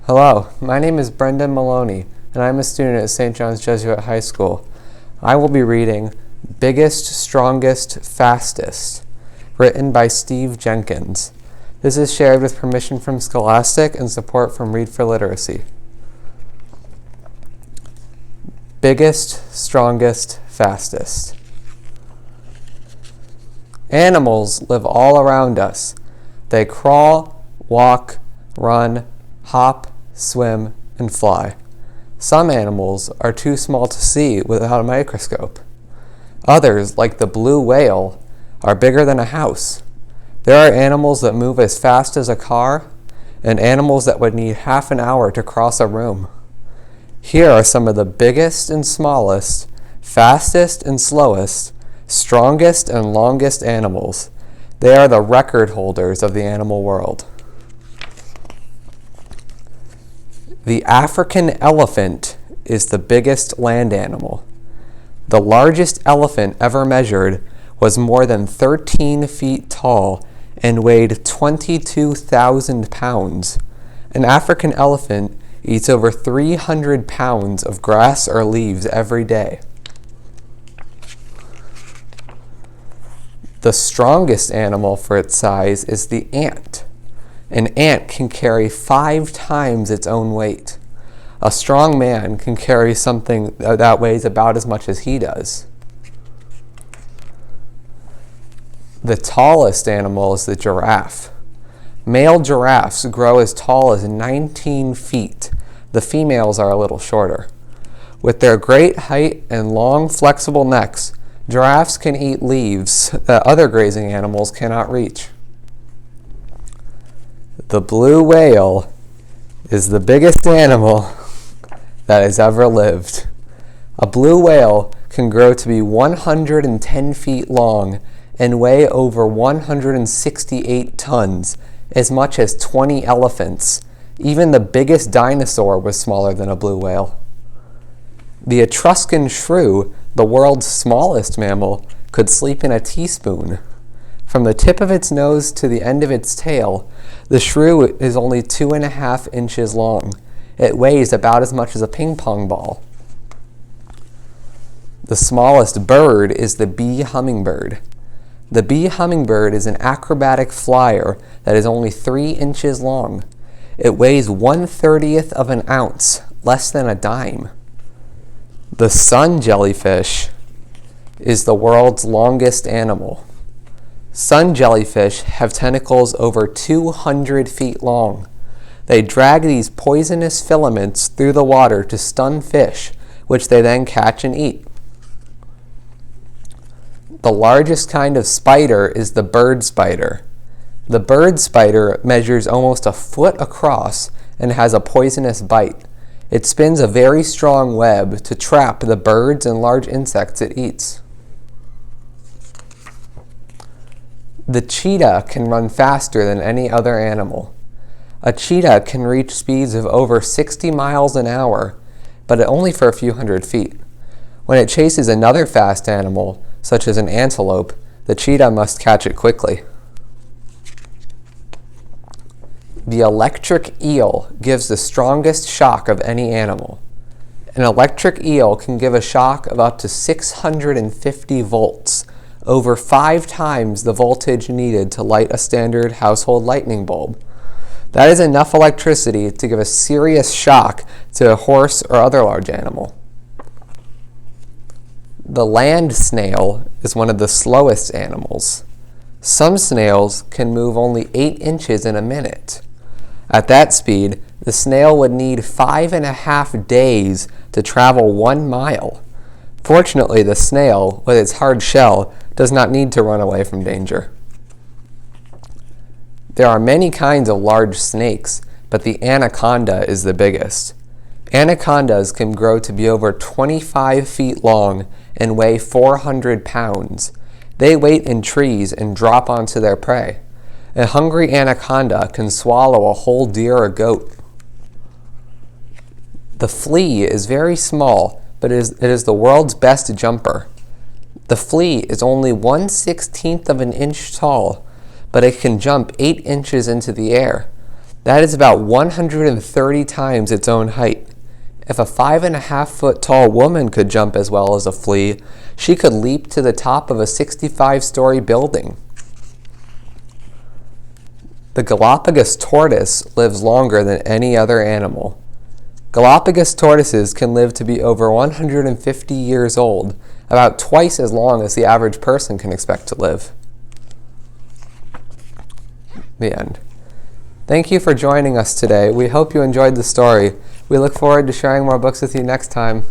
Hello, my name is Brendan Maloney, and I'm a student at St. John's Jesuit High School. I will be reading Biggest, Strongest, Fastest, written by Steve Jenkins. This is shared with permission from Scholastic and support from Read for Literacy. Biggest, Strongest, Fastest. Animals live all around us. They crawl, walk, run, hop, swim, and fly. Some animals are too small to see without a microscope. Others, like the blue whale, are bigger than a house. There are animals that move as fast as a car, and animals that would need half an hour to cross a room. Here are some of the biggest and smallest, fastest and slowest, strongest and longest animals. They are the record holders of the animal world. The African elephant is the biggest land animal. The largest elephant ever measured was more than 13 feet tall and weighed 22,000 pounds. An African elephant eats over 300 pounds of grass or leaves every day. The strongest animal for its size is the ant. An ant can carry 5 times its own weight. A strong man can carry something that weighs about as much as he does. The tallest animal is the giraffe. Male giraffes grow as tall as 19 feet. The females are a little shorter. With their great height and long, flexible necks, giraffes can eat leaves that other grazing animals cannot reach. The blue whale is the biggest animal that has ever lived. A blue whale can grow to be 110 feet long and weigh over 168 tons, as much as 20 elephants. Even the biggest dinosaur was smaller than a blue whale. The Etruscan shrew, the world's smallest mammal, could sleep in a teaspoon. From the tip of its nose to the end of its tail, the shrew is only 2.5 inches long. It weighs about as much as a ping pong ball. The smallest bird is the bee hummingbird. The bee hummingbird is an acrobatic flyer that is only 3 inches long. It weighs 1/30th of an ounce, less than a dime. The sun jellyfish is the world's longest animal. Sun jellyfish have tentacles over 200 feet long. They drag these poisonous filaments through the water to stun fish, which they then catch and eat. The largest kind of spider is the bird spider. The bird spider measures almost a foot across and has a poisonous bite. It spins a very strong web to trap the birds and large insects it eats. The cheetah can run faster than any other animal. A cheetah can reach speeds of over 60 miles an hour, but only for a few hundred feet. When it chases another fast animal, such as an antelope, the cheetah must catch it quickly. The electric eel gives the strongest shock of any animal. An electric eel can give a shock of up to 650 volts, over 5 times the voltage needed to light a standard household lightning bulb. That is enough electricity to give a serious shock to a horse or other large animal. The land snail is one of the slowest animals. Some snails can move only 8 inches in a minute. At that speed, the snail would need 5.5 days to travel 1 mile. Fortunately, the snail, with its hard shell, does not need to run away from danger. There are many kinds of large snakes, but the anaconda is the biggest. Anacondas can grow to be over 25 feet long and weigh 400 pounds. They wait in trees and drop onto their prey. A hungry anaconda can swallow a whole deer or goat. The flea is very small, but it is the world's best jumper. The flea is only 1/16th of an inch tall, but it can jump 8 inches into the air. That is about 130 times its own height. If a 5.5-foot tall woman could jump as well as a flea, she could leap to the top of a 65-story building. The Galapagos tortoise lives longer than any other animal. Galapagos tortoises can live to be over 150 years old, about twice as long as the average person can expect to live. The end. Thank you for joining us today. We hope you enjoyed the story. We look forward to sharing more books with you next time.